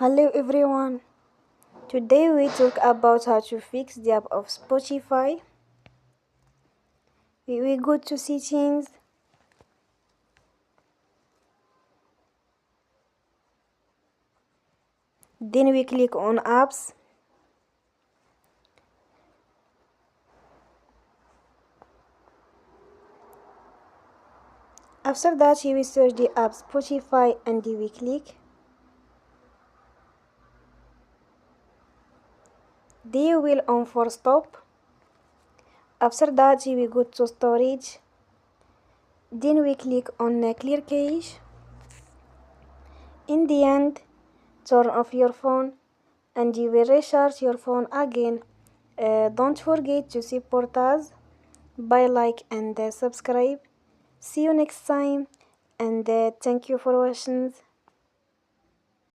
Hello everyone. Today we talk about how to fix the app of Spotify. We go to settings. Then we click on apps. After that we search the app Spotify and we click. They will on for stop. After that we go to storage. Then we click on clear cache. In the end, turn off your phone and you will recharge your phone again. Don't forget to support us by like and subscribe. See you next time and thank you for watching.